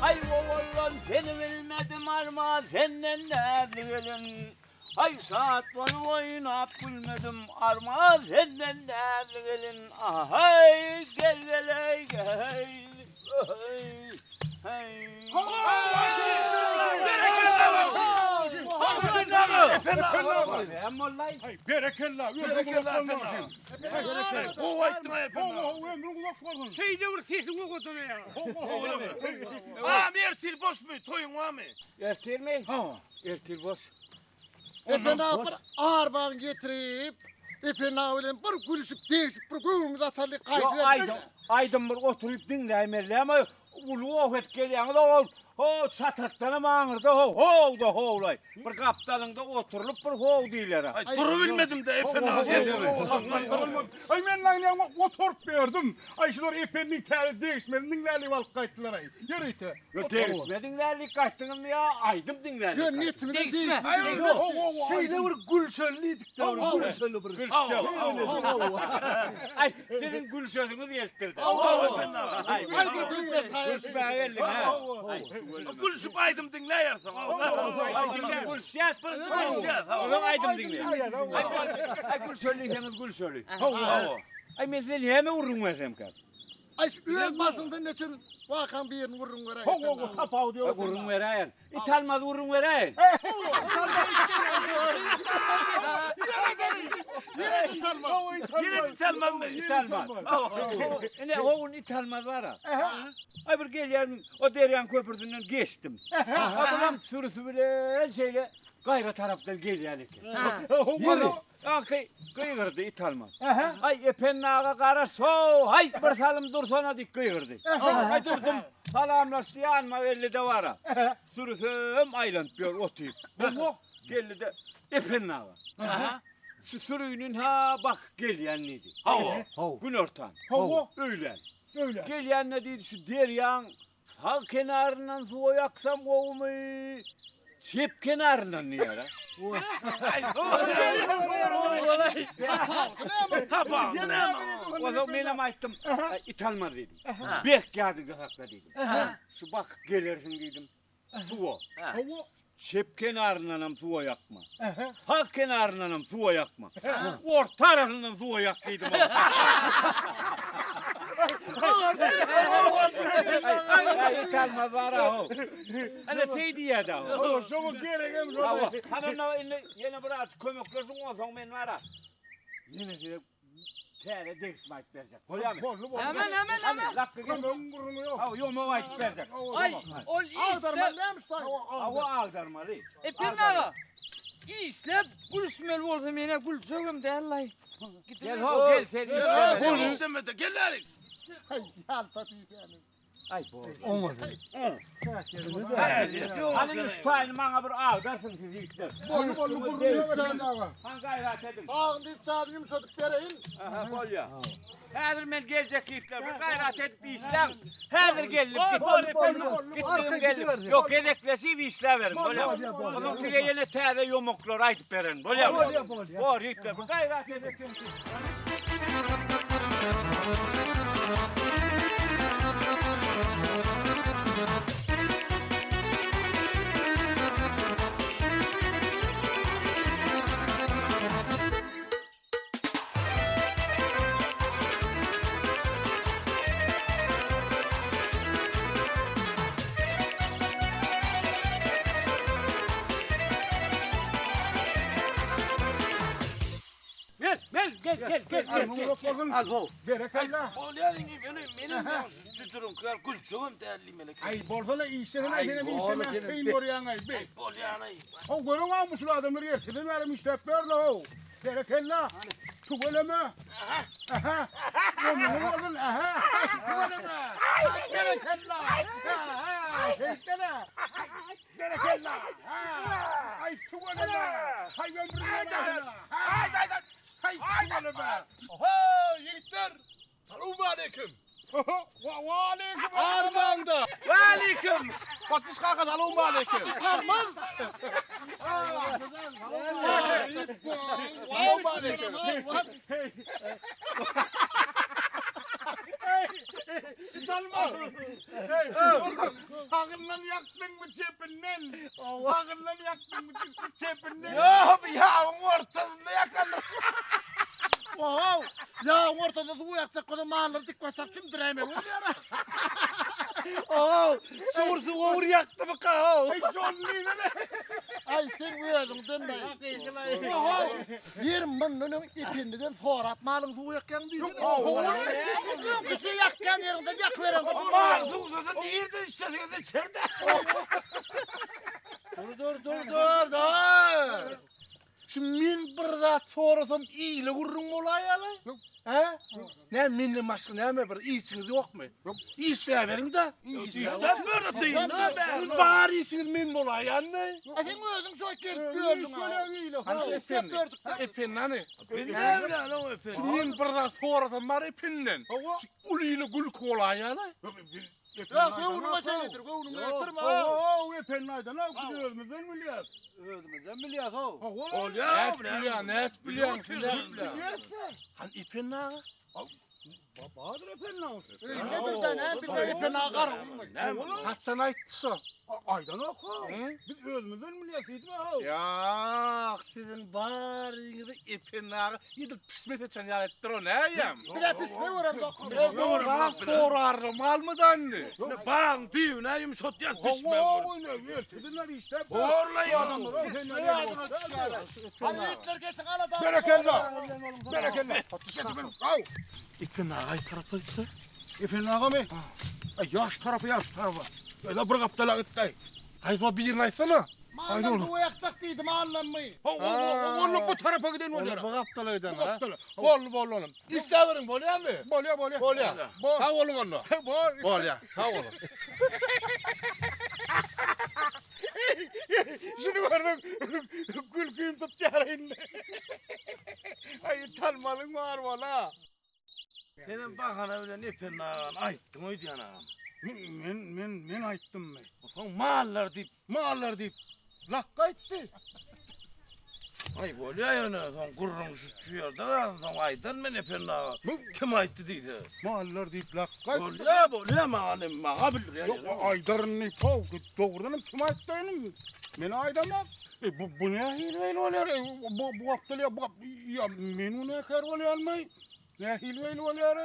Ay oğlan seni bilmedim arma senden nerede gelin. Ay saat boyu oynap gülmedim arma senden nerede gelin. Ay gel gel hey gel. Hey. Berekella. Şeyde vur sesini kokotunu ya. Ertil boş mu? Toyun var mı? Ertir mi? Ertir boş. Ben bir arban getirip İpin avlen bir gülüşüp değişip bir gülümüz açarlı kaydı. Aydın bir oturup dinleyemerli ama ulu ohet geliyen da o çatıktan mağırda ho da ho'lay. Bir kaptalında oturulup bir ho deyler. Ay duru bilmedim de epen abi. Ay men lan oturup verdim. Ay şular epenlik teri değişmedin nereli valık kayıttılar ay. Yürü ite. Yo değişmedin nereli kaçtın mı ya? Aydım dinlerli. Yo nitimi de değişmedi. Şeyle bir gülşönliydik de gülşönlü bir. Gülşön. Ay sizin gülşönünüz yelttirdi. Ay bir gülse sayesinde. Gülşmeye gelin ha. Gülsüp aydım dinleyersin. Ay dinle gülşet. Oğlum aydım dinle. Ay gülşönlüyseniz gülşönlü. Ay mesela hemen vurun versem kar. Ay üyel basında neçin vakan bir yerini vurun ver. Tapav diyor. Vurun verayen. İtalmaz vurun verayen. Yine itelmem mi? İtalmaz. Ne oğun İtalmaz var ha. Ay bir geliyorum o deryan köprüsünden geçtim. Ablam sürüsü bile şeyle gayra taraftan geliyor. Kıyırdı İtalmaz. Ay epen nağa kara so. Ay bir salım dursana dik kıyırdı. Ay durdum. Salamlaştı yanma elli de var ha. Sürüsüm aylan diyor otuyup. Geldi de epen nağa. Şu sürüğünün ha bak geliyen neydi? Gün ortan. Öyle. Öyle. Geliyen ne dedi şu deryan sağ kenarından su yaksam kovmu. Çep kenarından niye ara? Ay Tapav. O zaman benim ayttım. İtalma dedim. Bek geldi gazakla dedim. Şu bak gelirsin dedim. Su o. Çep kenarından su yakma. Sağ kenarından su yakma. Orta tarafından su yaktıydım. Ay İtalma var ha. Ana şey diye da. Şoku gerekem Hava. Hanımla yine biraz kömeklesin o zaman ben var ha. Yine size tere değişmek verecek. Oluyor mu? Hemen. Lakka gel. Ben burnu yok. Hava yok mu verecek. Ay ol Ağdarma isle. neymiş lan? Hava ağdarmalı. Epen ağa. İsle gülsmel olsam yine gülsögüm de Allah. Gel ho gel sen Bunu istemedin. istemedi. Gel Erik. Ay yalta değil yani. Ay bu. Olmadı. Hanım üstayını bana bir ağdarsın siz ilkler. Bolu burnu yok sen ağa. Han gayret edin. Ağın deyip çağırın yumuşadık vereyin. Aha bol ya. Hazır ben gelecek ilkler. Bir gayret edip bir işlem. Hazır gelip gittim geldim. Yok gedeklesi bir işler verin. Bol ya. Onun tüge yine tane yumuklar aytıp verin. Bol ya. Bol ilkler. Bir gayret edip. Al bu. Berekallah. Bolyanın benim cücürüm kıyar gülçüğüm değerli melek. Ay borsana işlerine Ay, seni bir oğlum, işine senin kıyın oraya ay be. Bolyanayı. O görün almış ulan adamları yertirin verim işte böyle o. Berekallah. Tuvaleme. Aha. Oğlum oğlum aha. Tuvaleme. Berekallah. Şeytana. Berekallah. Ay tuvaleme. Hay ömrüne. Hay tuvaleme. Oho yiğitler. Selamun aleyküm. Wa aleyküm. Armağan'da. Ve aleyküm. Batış kalkan selamun aleyküm. Parmaz. Ağından yaktın mı cepinden? Ağından yaktın mı cepinden? Ya ortasında yakanır. Wow. Ya ortada su yaksak kadar mağarları dikmezsek çümdüreyim. Oh, soğursu oğur yaktı mı kaho? Ay sonluydu ne? Ay sen uyadın dönme. Wow. Yerim ben önüm ipinden forap malım su yakkan değil. Kıçı yakkan yerinden yak veren. Aman suğuda nerede işlediyordu içeride? Dur. Şimdi men bir daha sorasam iyiyle vururum olay yalan. He? Ne minni maşkı ne mi bir iyisiniz yok mu? İşte verin de. İşte böyle değil. Bari iyisiniz min olay yani. Sen özün çok gelip Gördüm gördün. şöyle iyiyle. Hani sen gördük. Epen hani? Şimdi men bir daha sorasam var ependen. Uliyle gül kolay yani. Ya gönlüme seyredir. Gönlüme yatırma. Oo, efendim ne gidiyoruz mu? Sen milyar. Ol ya. Ne biliyorsun? Han ipen ne? Bahadır efendim olsun. Nedir de ne? Bir de ipen ağar. Kaç sana ayttısı? Aydan oku. Biz özümüzden milyasıydı mı? Ya sizin barinizi ipen ne? Yedil pişmet etsen ya ettir o ne yem? Bir de pisme vuram. Daha sorarım almadan ne? Bang diyor ne yumuşat ya pişme vur. Vertediler işte. Orlayı Adamlar Hadi itler gelsin aladan. Berekallah. Berekallah. İpen ağay tarafı gitti. Efendim ağa mı? Yaş tarafı. Öyle bir kaptala gitti. Haydi o birini aytsana. Mağadan bu yakacak değildi mağallanmayı. Onu bu tarafa giden Onu oluyor. bu kaptalaydan Bu ha. kaptala. Bol oğlum. İsteverin bol ya mı? Bolya. Bol ya. Ha oğlum onu. Bol ya. Ha oğlum. Şunu gördüm. Gülküyüm tut yarayın. Ay tanmalın var valla. Senin bakana öyle ne penağın ayttın oydu yanağım. Men ayttım mı? Son mağallar deyip. Mağallar deyip. Lakka etti. Ay bol ya yani. Son kurrun şu yerde. Son aydan ben ne penağın. Kim ayttı deydi. Mağallar deyip lakka etti. Bol ya mağalım mağa bilir ya. Yok aydarın ne pav. Doğrudanım kim ayttı benim? Men aydamak. Bu ne hilveyle oluyor? Bu aptal ya menu ne kar oluyor almayı? Ne hilveyle oluyor?